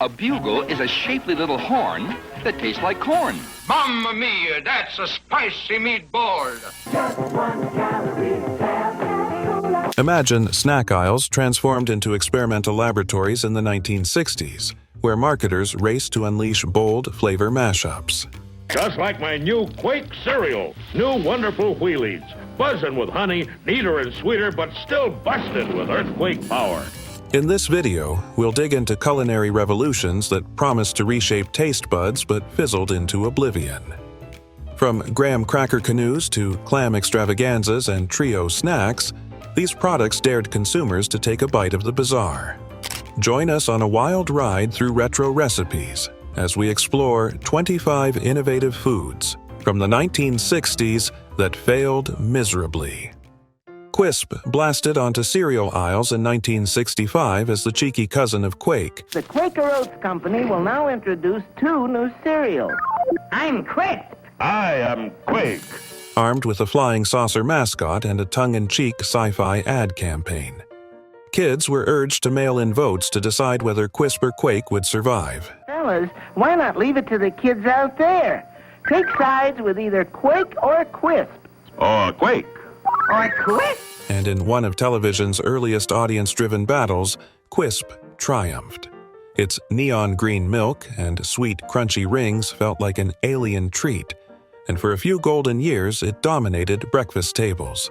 A bugle is a shapely little horn that tastes like corn. Mamma mia, that's a spicy meatball. Just 1 calorie, Coca-Cola. Imagine snack aisles transformed into experimental laboratories in the 1960s, where marketers raced to unleash bold flavor mashups. Just like my new Quake cereal. New wonderful wheelies. Buzzing with honey, neater and sweeter, but still busted with earthquake power. In this video, we'll dig into culinary revolutions that promised to reshape taste buds but fizzled into oblivion. From graham cracker canoes to clam extravaganzas and trio snacks, these products dared consumers to take a bite of the bizarre. Join us on a wild ride through retro recipes as we explore 25 innovative foods from the 1960s that failed miserably. Quisp blasted onto cereal aisles in 1965 as the cheeky cousin of Quake. The Quaker Oats Company will now introduce 2 new cereals. I'm Quisp. I am Quake. Armed with a flying saucer mascot and a tongue-in-cheek sci-fi ad campaign. Kids were urged to mail in votes to decide whether Quisp or Quake would survive. Fellas, why not leave it to the kids out there? Take sides with either Quake or Quisp. Or Quake. Or Quisp. And in one of television's earliest audience-driven battles, Quisp triumphed. Its neon green milk and sweet, crunchy rings felt like an alien treat, and for a few golden years it dominated breakfast tables.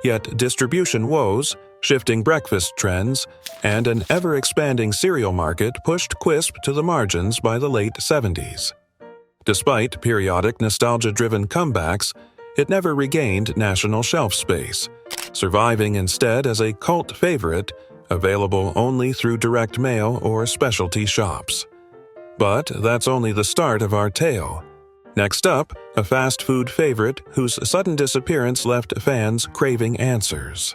Yet distribution woes, shifting breakfast trends, and an ever-expanding cereal market pushed Quisp to the margins by the late 70s. Despite periodic nostalgia-driven comebacks, it never regained national shelf space, surviving instead as a cult favorite, available only through direct mail or specialty shops. But that's only the start of our tale. Next up, a fast food favorite whose sudden disappearance left fans craving answers.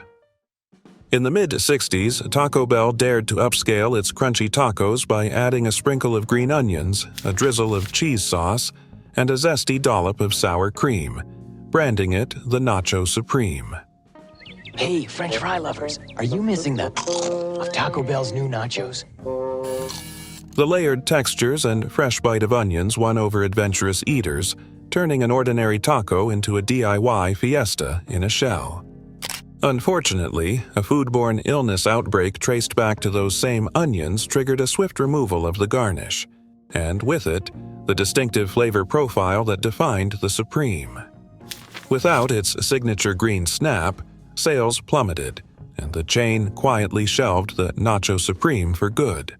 In the mid-60s, Taco Bell dared to upscale its crunchy tacos by adding a sprinkle of green onions, a drizzle of cheese sauce, and a zesty dollop of sour cream, branding it the Nacho Supreme. Hey, French fry lovers, are you missing the of Taco Bell's new nachos? The layered textures and fresh bite of onions won over adventurous eaters, turning an ordinary taco into a DIY fiesta in a shell. Unfortunately, a foodborne illness outbreak traced back to those same onions triggered a swift removal of the garnish, and with it, the distinctive flavor profile that defined the Supreme. Without its signature green snap, sales plummeted, and the chain quietly shelved the Nacho Supreme for good.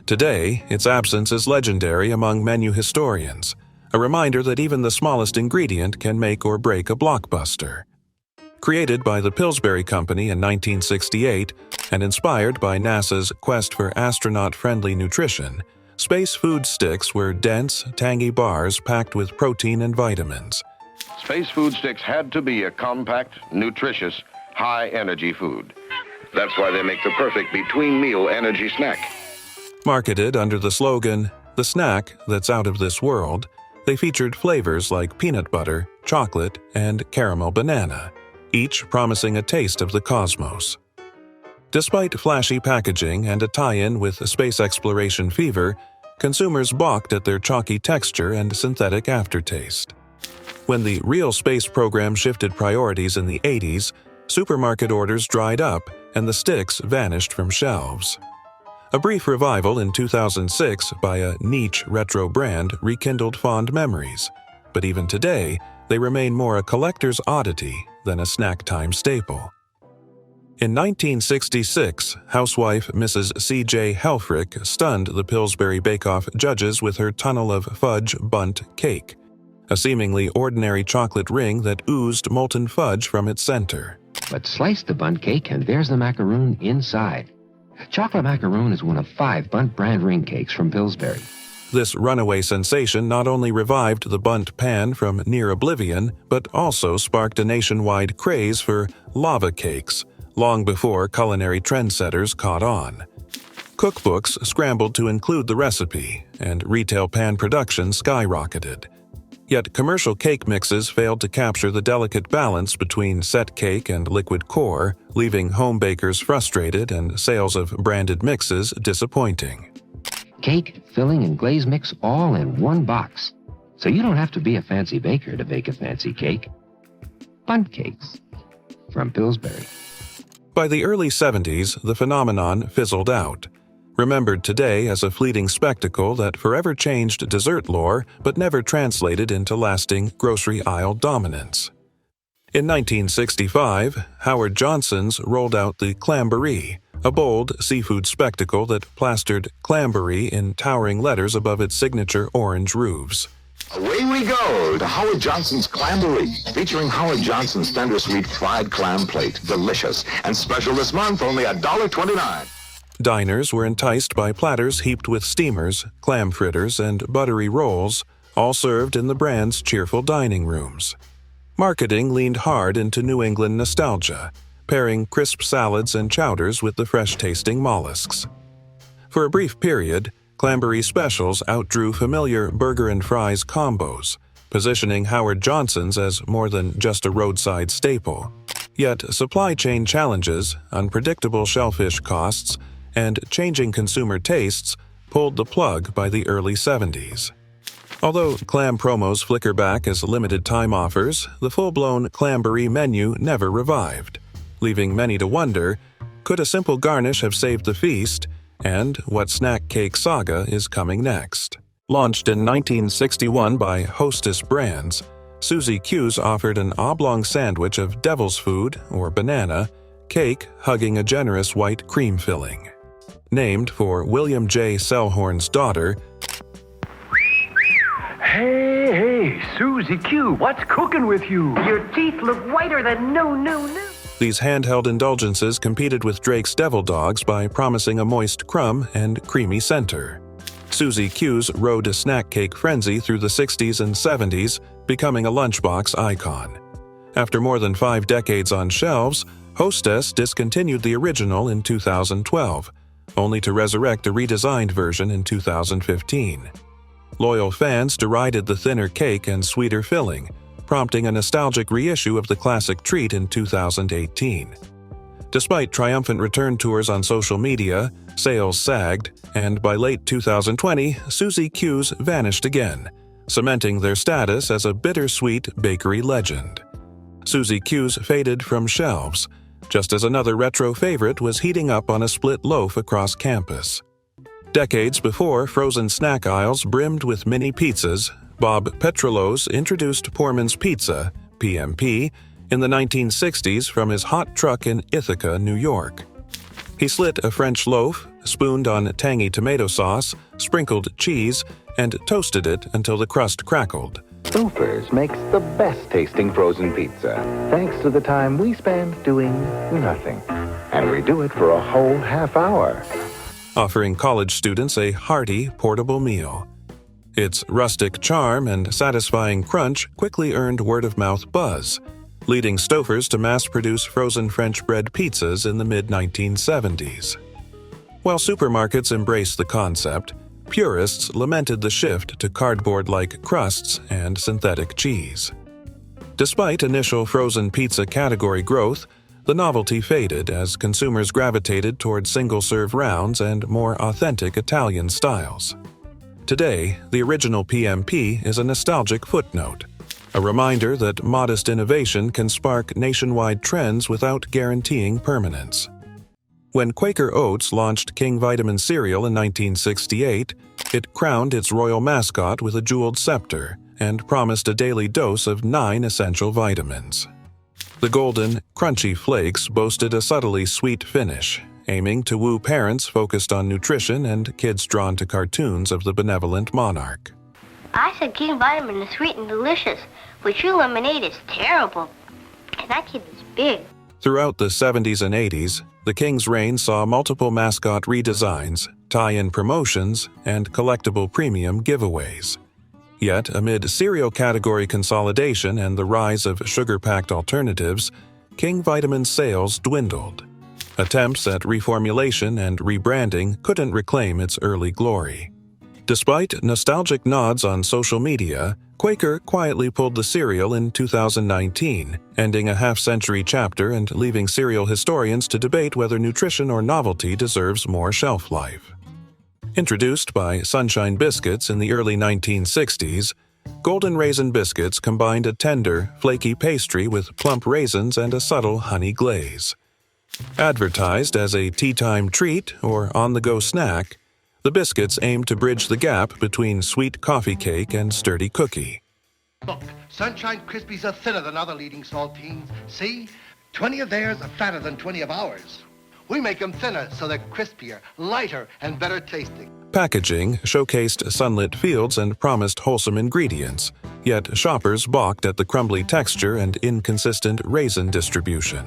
Today, its absence is legendary among menu historians, a reminder that even the smallest ingredient can make or break a blockbuster. Created by the Pillsbury Company in 1968 and inspired by NASA's quest for astronaut-friendly nutrition, space food sticks were dense, tangy bars packed with protein and vitamins. Space food sticks had to be a compact, nutritious, high-energy food. That's why they make the perfect between-meal energy snack. Marketed under the slogan, "The snack that's out of this world," they featured flavors like peanut butter, chocolate, and caramel banana, each promising a taste of the cosmos. Despite flashy packaging and a tie-in with space exploration fever, consumers balked at their chalky texture and synthetic aftertaste. When the real space program shifted priorities in the 80s, supermarket orders dried up and the sticks vanished from shelves. A brief revival in 2006 by a niche retro brand rekindled fond memories, but even today, they remain more a collector's oddity than a snack-time staple. In 1966, housewife Mrs. C.J. Helfrich stunned the Pillsbury Bake-Off judges with her tunnel of fudge bundt cake, a seemingly ordinary chocolate ring that oozed molten fudge from its center. But slice the bundt cake and there's the macaroon inside. Chocolate macaroon is one of 5 Bundt brand ring cakes from Pillsbury. This runaway sensation not only revived the bundt pan from near oblivion, but also sparked a nationwide craze for lava cakes, long before culinary trendsetters caught on. Cookbooks scrambled to include the recipe, and retail pan production skyrocketed. Yet commercial cake mixes failed to capture the delicate balance between set cake and liquid core, leaving home bakers frustrated and sales of branded mixes disappointing. Cake, filling, and glaze mix all in one box. So you don't have to be a fancy baker to bake a fancy cake. Bundt cakes from Pillsbury. By the early 70s, the phenomenon fizzled out, remembered today as a fleeting spectacle that forever changed dessert lore but never translated into lasting grocery aisle dominance. In 1965, Howard Johnson's rolled out the clamboree, a bold seafood spectacle that plastered clamboree in towering letters above its signature orange roofs. Away we go to Howard Johnson's Clamboree, featuring Howard Johnson's tender sweet fried clam plate. Delicious. And special this month, only $1.29. Diners were enticed by platters heaped with steamers, clam fritters, and buttery rolls, all served in the brand's cheerful dining rooms. Marketing leaned hard into New England nostalgia, pairing crisp salads and chowders with the fresh-tasting mollusks. For a brief period, clamboree specials outdrew familiar burger and fries combos, positioning Howard Johnson's as more than just a roadside staple. Yet supply chain challenges, unpredictable shellfish costs, and changing consumer tastes pulled the plug by the early 70s. Although clam promos flicker back as limited-time offers, the full-blown clamboree menu never revived, leaving many to wonder, could a simple garnish have saved the feast, and what snack cake saga is coming next? Launched in 1961 by Hostess Brands, Suzy Q's offered an oblong sandwich of devil's food, or banana, cake hugging a generous white cream filling. Named for William J. Selhorn's daughter, Hey, Suzy Q, what's cooking with you? Your teeth look whiter than no. these handheld indulgences competed with Drake's Devil Dogs by promising a moist crumb and creamy center. Suzy Q's rode a snack cake frenzy through the 60s and 70s, becoming a lunchbox icon. After more than 5 decades on shelves, Hostess discontinued the original in 2012, only to resurrect a redesigned version in 2015. Loyal fans derided the thinner cake and sweeter filling, prompting a nostalgic reissue of the classic treat in 2018. Despite triumphant return tours on social media, sales sagged, and by late 2020, Suzy Q's vanished again, cementing their status as a bittersweet bakery legend. Suzy Q's faded from shelves, just as another retro favorite was heating up on a split loaf across campus. Decades before frozen snack aisles brimmed with mini pizzas, Bob Petrolos introduced Poorman's Pizza, PMP, in the 1960s from his hot truck in Ithaca, New York. He slit a French loaf, spooned on tangy tomato sauce, sprinkled cheese, and toasted it until the crust crackled. Stouffer's makes the best-tasting frozen pizza, thanks to the time we spend doing nothing. And we do it for a whole half hour. Offering college students a hearty, portable meal. Its rustic charm and satisfying crunch quickly earned word-of-mouth buzz, leading Stouffer's to mass-produce frozen French bread pizzas in the mid-1970s. While supermarkets embraced the concept, purists lamented the shift to cardboard-like crusts and synthetic cheese. Despite initial frozen pizza category growth, the novelty faded as consumers gravitated toward single-serve rounds and more authentic Italian styles. Today, the original PMP is a nostalgic footnote, a reminder that modest innovation can spark nationwide trends without guaranteeing permanence. When Quaker Oats launched King Vitamin cereal in 1968, it crowned its royal mascot with a jeweled scepter and promised a daily dose of 9 essential vitamins. The golden, crunchy flakes boasted a subtly sweet finish, aiming to woo parents focused on nutrition and kids drawn to cartoons of the benevolent monarch. I said King Vitamin is sweet and delicious, but your lemonade is terrible. And that kid is big. Throughout the 70s and 80s, the King's reign saw multiple mascot redesigns, tie-in promotions, and collectible premium giveaways. Yet, amid cereal category consolidation and the rise of sugar-packed alternatives, King Vitamin's sales dwindled. Attempts at reformulation and rebranding couldn't reclaim its early glory. Despite nostalgic nods on social media, Quaker quietly pulled the cereal in 2019, ending a half-century chapter and leaving cereal historians to debate whether nutrition or novelty deserves more shelf life. Introduced by Sunshine Biscuits in the early 1960s, Golden Raisin Biscuits combined a tender, flaky pastry with plump raisins and a subtle honey glaze. Advertised as a tea-time treat or on-the-go snack, the biscuits aim to bridge the gap between sweet coffee cake and sturdy cookie. Look, Sunshine Krispies are thinner than other leading saltines. See? 20 of theirs are fatter than 20 of ours. We make them thinner so they're crispier, lighter, and better tasting. Packaging showcased sunlit fields and promised wholesome ingredients, yet shoppers balked at the crumbly texture and inconsistent raisin distribution.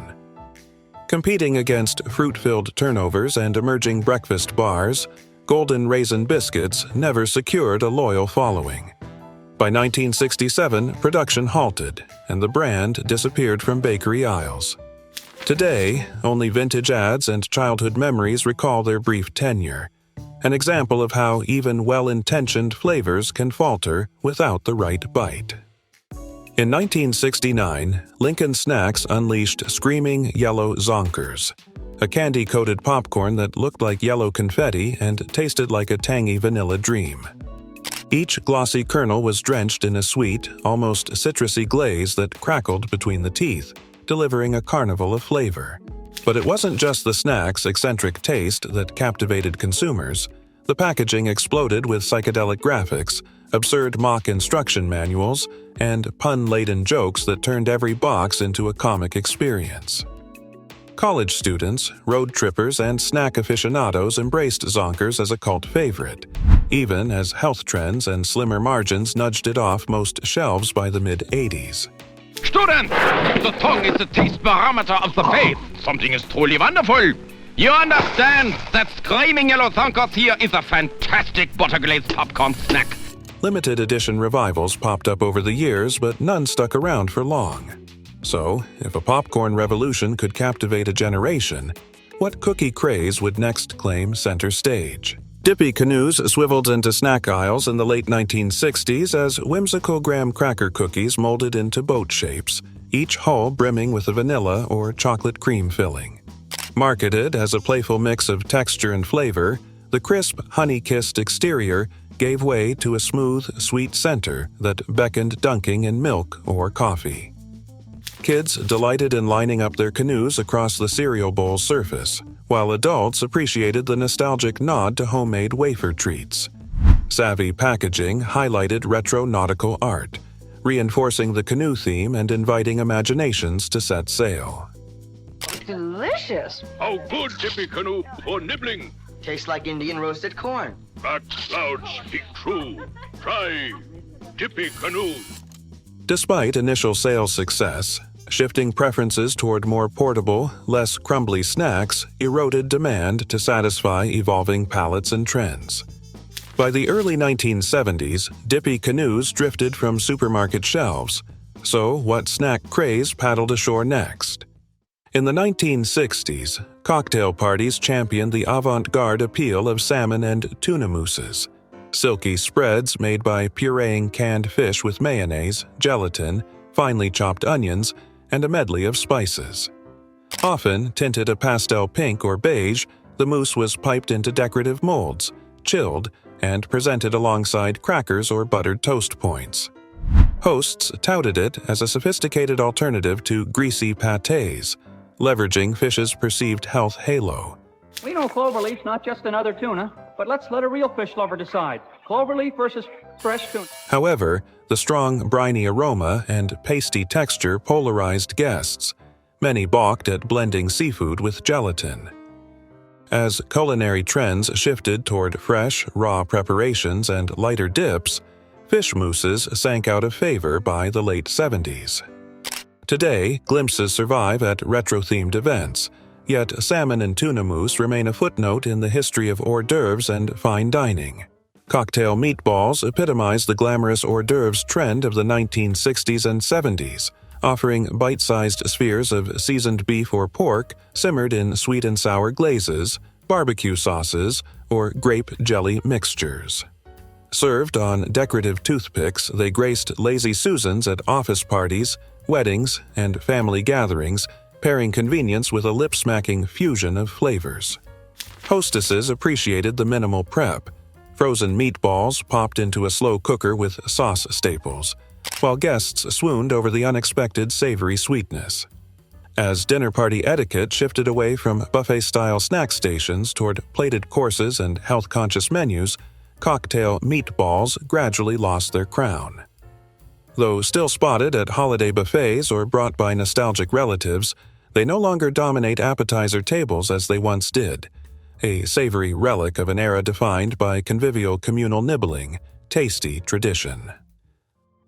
Competing against fruit-filled turnovers and emerging breakfast bars, Golden Raisin Biscuits never secured a loyal following. By 1967, production halted, and the brand disappeared from bakery aisles. Today, only vintage ads and childhood memories recall their brief tenure, an example of how even well-intentioned flavors can falter without the right bite. In 1969, Lincoln Snacks unleashed Screaming Yellow Zonkers, a candy-coated popcorn that looked like yellow confetti and tasted like a tangy vanilla dream. Each glossy kernel was drenched in a sweet, almost citrusy glaze that crackled between the teeth, delivering a carnival of flavor. But it wasn't just the snack's eccentric taste that captivated consumers. The packaging exploded with psychedelic graphics, absurd mock instruction manuals, and pun-laden jokes that turned every box into a comic experience. College students, road trippers, and snack aficionados embraced Zonkers as a cult favorite, even as health trends and slimmer margins nudged it off most shelves by the mid-'80s. Students, the tongue is the taste barometer of the faith. Something is truly wonderful. You understand that Screaming Yellow Zonkers here is a fantastic butter-glazed popcorn snack. Limited edition revivals popped up over the years, but none stuck around for long. So, if a popcorn revolution could captivate a generation, what cookie craze would next claim center stage? Dippy canoes swiveled into snack aisles in the late 1960s as whimsical graham cracker cookies molded into boat shapes, each hull brimming with a vanilla or chocolate cream filling. Marketed as a playful mix of texture and flavor, the crisp, honey-kissed exterior gave way to a smooth, sweet center that beckoned dunking in milk or coffee. Kids delighted in lining up their canoes across the cereal bowl's surface, while adults appreciated the nostalgic nod to homemade wafer treats. Savvy packaging highlighted retro nautical art, reinforcing the canoe theme and inviting imaginations to set sail. Delicious. How good, Dippy Canoe, for nibbling. Tastes like Indian roasted corn. That clouds speak true. Try Dippy Canoe. Despite initial sales success, shifting preferences toward more portable, less crumbly snacks eroded demand to satisfy evolving palates and trends. By the early 1970s, Dippy canoes drifted from supermarket shelves. So, what snack craze paddled ashore next? In the 1960s, cocktail parties championed the avant-garde appeal of salmon and tuna mousses, silky spreads made by pureeing canned fish with mayonnaise, gelatin, finely chopped onions, and a medley of spices. Often tinted a pastel pink or beige, the mousse was piped into decorative molds, chilled, and presented alongside crackers or buttered toast points. Hosts touted it as a sophisticated alternative to greasy pâtés, leveraging fish's perceived health halo. We know cloverleaf's not just another tuna, but let's let a real fish lover decide. Cloverleaf versus fresh tuna. However, the strong, briny aroma and pasty texture polarized guests. Many balked at blending seafood with gelatin. As culinary trends shifted toward fresh, raw preparations and lighter dips, fish mousses sank out of favor by the late 70s. Today, glimpses survive at retro-themed events, yet salmon and tuna mousse remain a footnote in the history of hors d'oeuvres and fine dining. Cocktail meatballs epitomize the glamorous hors d'oeuvres trend of the 1960s and 70s, offering bite-sized spheres of seasoned beef or pork simmered in sweet and sour glazes, barbecue sauces, or grape jelly mixtures. Served on decorative toothpicks, they graced Lazy Susans at office parties, weddings, and family gatherings, pairing convenience with a lip-smacking fusion of flavors. Hostesses appreciated the minimal prep, frozen meatballs popped into a slow cooker with sauce staples, while guests swooned over the unexpected savory sweetness. As dinner party etiquette shifted away from buffet-style snack stations toward plated courses and health-conscious menus, cocktail meatballs gradually lost their crown. Though still spotted at holiday buffets or brought by nostalgic relatives, they no longer dominate appetizer tables as they once did, a savory relic of an era defined by convivial communal nibbling, tasty tradition.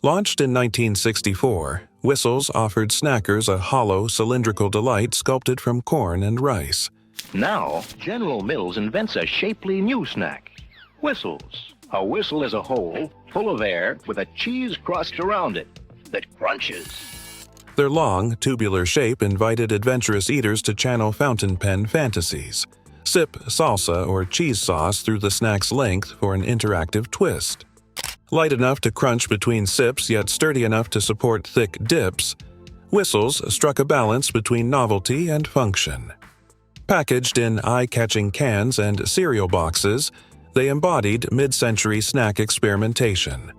Launched in 1964, Whistles offered snackers a hollow, cylindrical delight sculpted from corn and rice. Now, General Mills invents a shapely new snack. Whistles. A whistle is a hole full of air with a cheese crust around it that crunches. Their long, tubular shape invited adventurous eaters to channel fountain pen fantasies. Sip salsa or cheese sauce through the snack's length for an interactive twist. Light enough to crunch between sips yet sturdy enough to support thick dips, Whistles struck a balance between novelty and function. Packaged in eye-catching cans and cereal boxes, they embodied mid-century snack experimentation.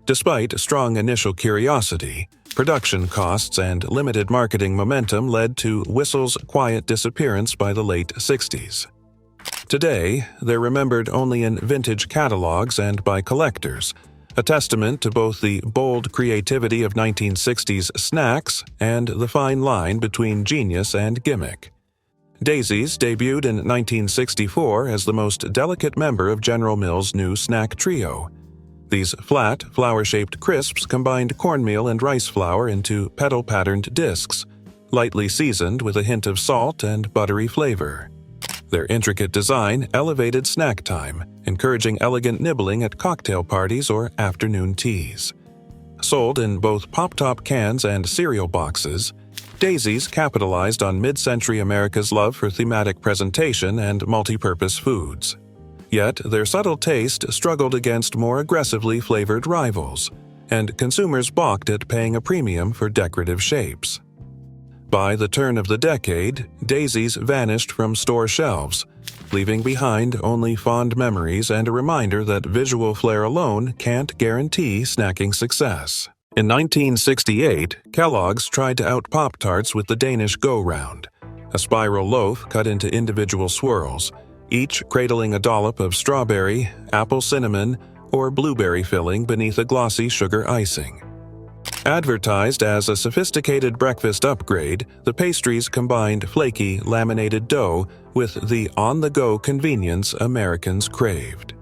Despite strong initial curiosity, production costs and limited marketing momentum led to Whistles' quiet disappearance by the late 60s. Today, they're remembered only in vintage catalogs and by collectors, a testament to both the bold creativity of 1960s snacks and the fine line between genius and gimmick. Daisies debuted in 1964 as the most delicate member of General Mills' new snack trio. These flat, flower-shaped crisps combined cornmeal and rice flour into petal-patterned discs, lightly seasoned with a hint of salt and buttery flavor. Their intricate design elevated snack time, encouraging elegant nibbling at cocktail parties or afternoon teas. Sold in both pop-top cans and cereal boxes, Daisies capitalized on mid-century America's love for thematic presentation and multi-purpose foods. Yet their subtle taste struggled against more aggressively flavored rivals, and consumers balked at paying a premium for decorative shapes. By the turn of the decade, Daisies vanished from store shelves, leaving behind only fond memories and a reminder that visual flair alone can't guarantee snacking success. In 1968, Kellogg's tried to out Pop-Tarts with the Danish Go-Round, a spiral loaf cut into individual swirls, each cradling a dollop of strawberry, apple cinnamon, or blueberry filling beneath a glossy sugar icing. Advertised as a sophisticated breakfast upgrade, the pastries combined flaky, laminated dough with the on-the-go convenience Americans craved.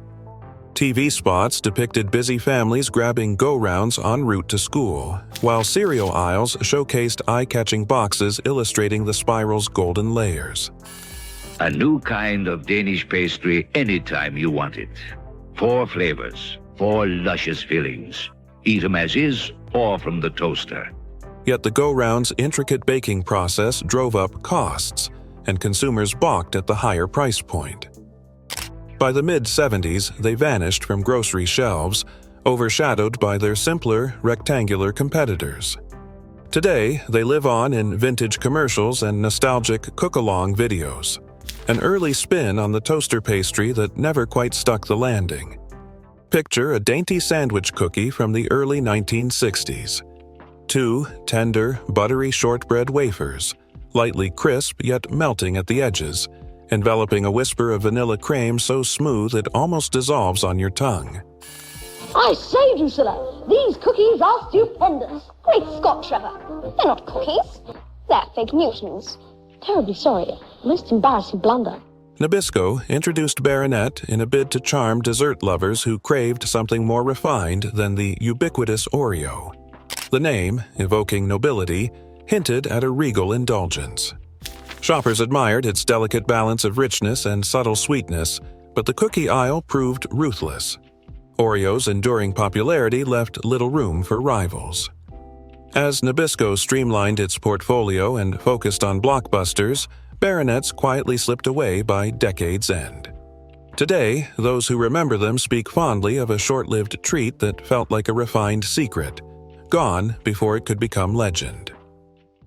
TV spots depicted busy families grabbing go-rounds en route to school, while cereal aisles showcased eye-catching boxes illustrating the spiral's golden layers. A new kind of Danish pastry anytime you want it. 4 flavors, 4 luscious fillings. Eat 'em as is or from the toaster. Yet the go-round's intricate baking process drove up costs, and consumers balked at the higher price point. By the mid-70s, they vanished from grocery shelves, overshadowed by their simpler, rectangular competitors. Today, they live on in vintage commercials and nostalgic cook-along videos, an early spin on the toaster pastry that never quite stuck the landing. Picture a dainty sandwich cookie from the early 1960s. 2 tender, buttery shortbread wafers, lightly crisp yet melting at the edges, enveloping a whisper of vanilla crème so smooth it almost dissolves on your tongue. I say, Drusilla, these cookies are stupendous. Great Scott, Trevor. They're not cookies. They're fake Newtons. Terribly sorry. Most embarrassing blunder. Nabisco introduced Baronet in a bid to charm dessert lovers who craved something more refined than the ubiquitous Oreo. The name, evoking nobility, hinted at a regal indulgence. Shoppers admired its delicate balance of richness and subtle sweetness, but the cookie aisle proved ruthless. Oreo's enduring popularity left little room for rivals. As Nabisco streamlined its portfolio and focused on blockbusters, Baronets quietly slipped away by decade's end. Today, those who remember them speak fondly of a short-lived treat that felt like a refined secret, gone before it could become legend.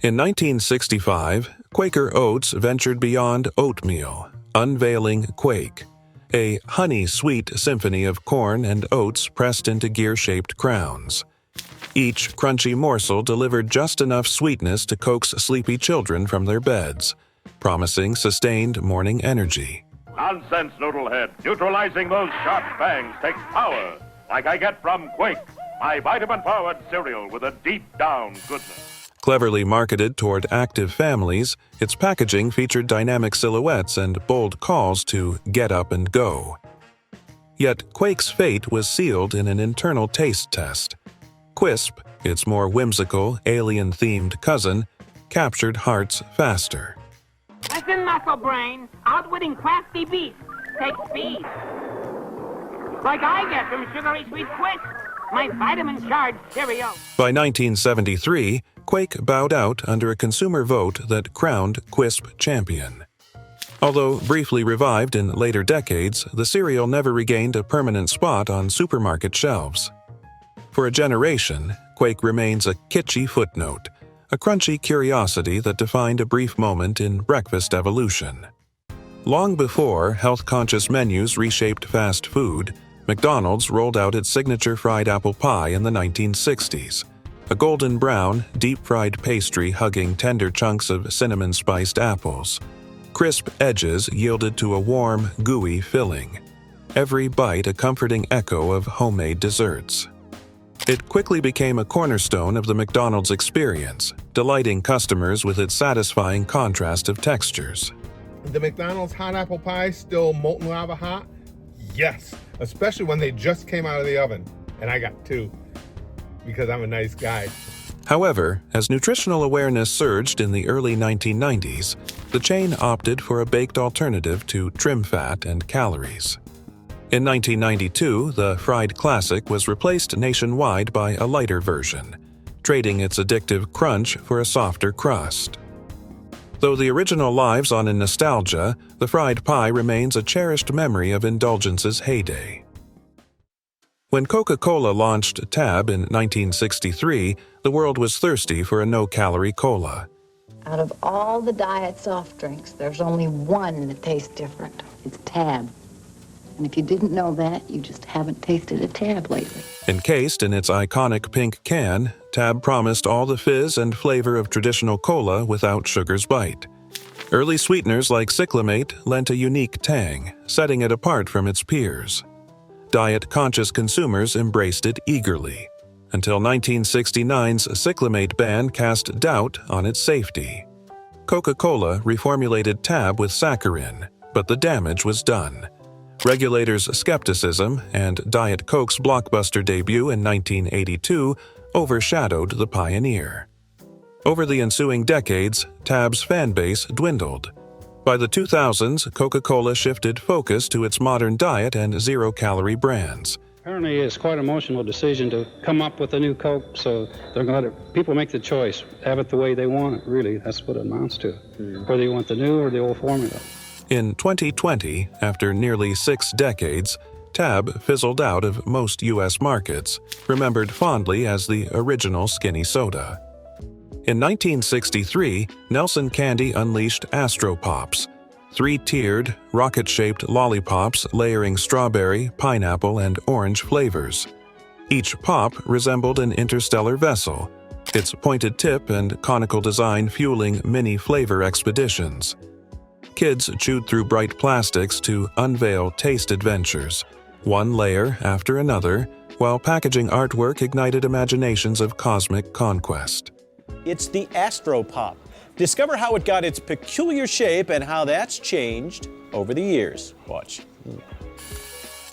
In 1965, Quaker Oats ventured beyond oatmeal, unveiling Quake, a honey-sweet symphony of corn and oats pressed into gear-shaped crowns. Each crunchy morsel delivered just enough sweetness to coax sleepy children from their beds, promising sustained morning energy. Nonsense, Noodlehead. Neutralizing those sharp fangs takes power, like I get from Quake, my vitamin-powered cereal with a deep-down goodness. Cleverly marketed toward active families, its packaging featured dynamic silhouettes and bold calls to get up and go. Yet Quake's fate was sealed in an internal taste test. Quisp, its more whimsical, alien-themed cousin, captured hearts faster. Listen, muscle brain, outwitting crafty beasts takes speed. Like I get from sugary sweet Quisp, my vitamin-charged cereal. By 1973, Quake bowed out under a consumer vote that crowned Quisp champion. Although briefly revived in later decades, the cereal never regained a permanent spot on supermarket shelves. For a generation, Quake remains a kitschy footnote, a crunchy curiosity that defined a brief moment in breakfast evolution. Long before health-conscious menus reshaped fast food, McDonald's rolled out its signature fried apple pie in the 1960s, a golden brown, deep-fried pastry hugging tender chunks of cinnamon-spiced apples. Crisp edges yielded to a warm, gooey filling, every bite a comforting echo of homemade desserts. It quickly became a cornerstone of the McDonald's experience, delighting customers with its satisfying contrast of textures. The McDonald's hot apple pie still molten lava hot? Yes, especially when they just came out of the oven. And I got two, because I'm a nice guy. However, as nutritional awareness surged in the early 1990s, the chain opted for a baked alternative to trim fat and calories. In 1992, the fried classic was replaced nationwide by a lighter version, trading its addictive crunch for a softer crust. Though the original lives on in nostalgia, the fried pie remains a cherished memory of indulgence's heyday. When Coca-Cola launched Tab in 1963, the world was thirsty for a no-calorie cola. Out of all the diet soft drinks, there's only one that tastes different. It's Tab. And if you didn't know that, you just haven't tasted a Tab lately. Encased in its iconic pink can, Tab promised all the fizz and flavor of traditional cola without sugar's bite. Early sweeteners like cyclamate lent a unique tang, setting it apart from its peers. Diet-conscious consumers embraced it eagerly, until 1969's cyclamate ban cast doubt on its safety. Coca-Cola reformulated Tab with saccharin, but the damage was done. Regulators' skepticism and Diet Coke's blockbuster debut in 1982 overshadowed the pioneer. Over the ensuing decades, Tab's fan base dwindled. By the 2000s, Coca-Cola shifted focus to its modern diet and zero-calorie brands. Apparently, it's quite an emotional decision to come up with a new Coke, so they're going to let people make the choice, have it the way they want it, really. That's what it amounts to, whether you want the new or the old formula. In 2020, after nearly 6 decades, Tab fizzled out of most U.S. markets, remembered fondly as the original skinny soda. In 1963, Nelson Candy unleashed Astro Pops, 3-tiered, rocket-shaped lollipops layering strawberry, pineapple, and orange flavors. Each pop resembled an interstellar vessel, its pointed tip and conical design fueling mini flavor expeditions. Kids chewed through bright plastics to unveil taste adventures, one layer after another, while packaging artwork ignited imaginations of cosmic conquest. It's the Astro Pop. Discover how it got its peculiar shape and how that's changed over the years. Watch.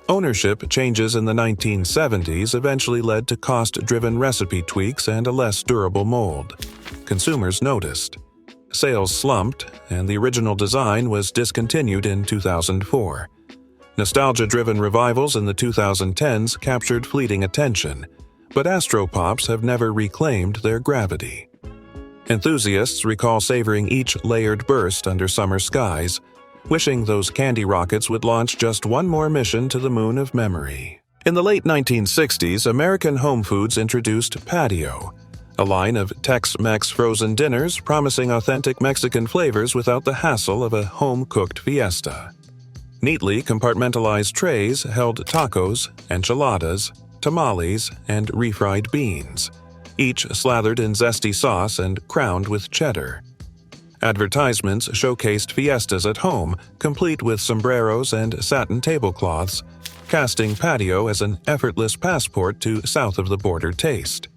Ownership changes in the 1970s eventually led to cost-driven recipe tweaks and a less durable mold. Consumers noticed. Sales slumped, and the original design was discontinued in 2004. Nostalgia-driven revivals in the 2010s captured fleeting attention, but Astro Pops have never reclaimed their gravity. Enthusiasts recall savoring each layered burst under summer skies, wishing those candy rockets would launch just one more mission to the moon of memory. In the late 1960s, American Home Foods introduced Patio, a line of Tex-Mex frozen dinners promising authentic Mexican flavors without the hassle of a home-cooked fiesta. Neatly compartmentalized trays held tacos, enchiladas, tamales, and refried beans, each slathered in zesty sauce and crowned with cheddar. Advertisements showcased fiestas at home, complete with sombreros and satin tablecloths, casting patio as an effortless passport to south-of-the-border taste.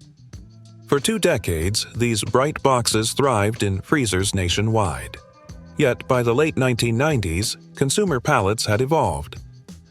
For 2 decades, these bright boxes thrived in freezers nationwide. Yet by the late 1990s, consumer palates had evolved.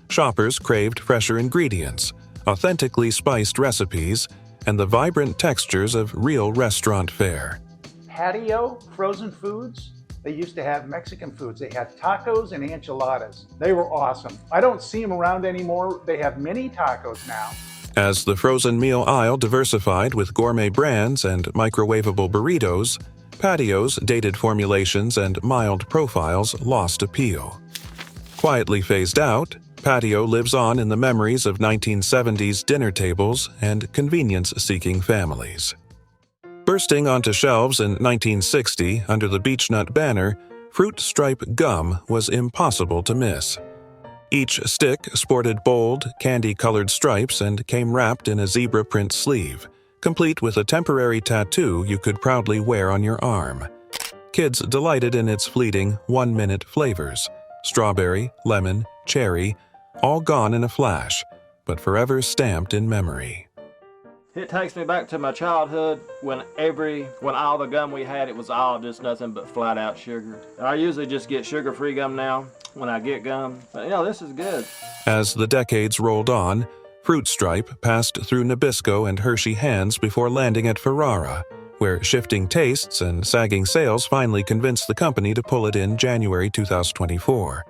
Shoppers craved fresher ingredients, authentically spiced recipes, and the vibrant textures of real restaurant fare. Patio frozen foods. They used to have Mexican foods. They had tacos and enchiladas. They were awesome. I don't see them around anymore. They have mini tacos now. As the frozen meal aisle diversified with gourmet brands and microwavable burritos, Patio's dated formulations and mild profiles lost appeal. Quietly phased out, Patio lives on in the memories of 1970s dinner tables and convenience-seeking families. Bursting onto shelves in 1960 under the Beechnut banner, Fruit Stripe gum was impossible to miss. Each stick sported bold, candy-colored stripes and came wrapped in a zebra print sleeve, complete with a temporary tattoo you could proudly wear on your arm. Kids delighted in its fleeting, one-minute flavors: strawberry, lemon, cherry, all gone in a flash, but forever stamped in memory. It takes me back to my childhood when all the gum we had, it was all just nothing but flat out sugar. I usually just get sugar-free gum now when I get gum, but this is good. As the decades rolled on, Fruit Stripe passed through Nabisco and Hershey hands before landing at Ferrara, where shifting tastes and sagging sales finally convinced the company to pull it in January 2024.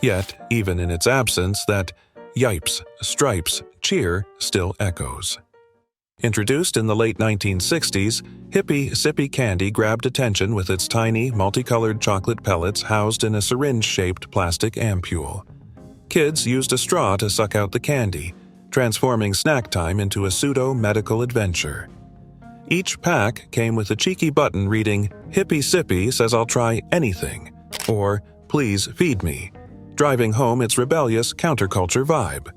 Yet, even in its absence, that yipes, stripes, cheer still echoes. Introduced in the late 1960s, Hippie Sippy Candy grabbed attention with its tiny, multicolored chocolate pellets housed in a syringe-shaped plastic ampule. Kids used a straw to suck out the candy, transforming snack time into a pseudo-medical adventure. Each pack came with a cheeky button reading, "Hippie Sippy says I'll try anything," or "Please feed me," driving home its rebellious counterculture vibe.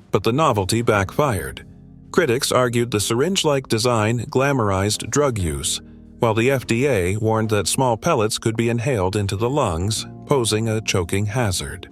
But the novelty backfired. Critics argued the syringe-like design glamorized drug use, while the FDA warned that small pellets could be inhaled into the lungs, posing a choking hazard.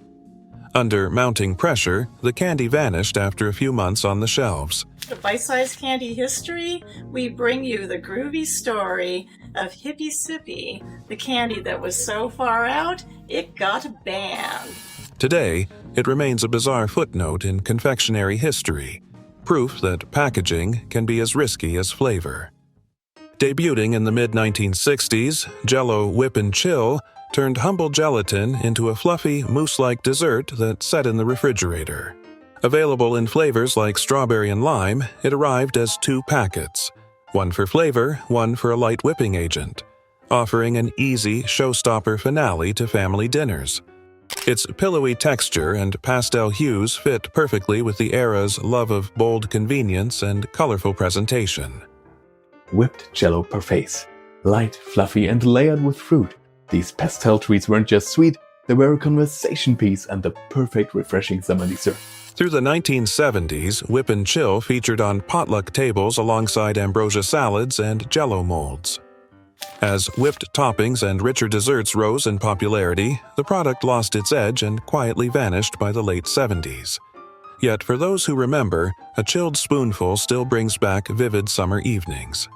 Under mounting pressure, the candy vanished after a few months on the shelves. The Bite-Sized Candy History, we bring you the groovy story of Hippie Sippy, the candy that was so far out, it got banned. Today, it remains a bizarre footnote in confectionery history, proof that packaging can be as risky as flavor. Debuting in the mid-1960s, Jell-O Whip and Chill turned humble gelatin into a fluffy, mousse-like dessert that sat in the refrigerator. Available in flavors like strawberry and lime, it arrived as 2 packets, one for flavor, one for a light whipping agent, offering an easy showstopper finale to family dinners. Its pillowy texture and pastel hues fit perfectly with the era's love of bold convenience and colorful presentation. Whipped Jell-O parfaits, light, fluffy, and layered with fruit. These pastel treats weren't just sweet, they were a conversation piece and the perfect refreshing summer dessert. Through the 1970s, Whip and Chill featured on potluck tables alongside ambrosia salads and Jell-O molds. As whipped toppings and richer desserts rose in popularity, the product lost its edge and quietly vanished by the late 70s. Yet for those who remember, a chilled spoonful still brings back vivid summer evenings.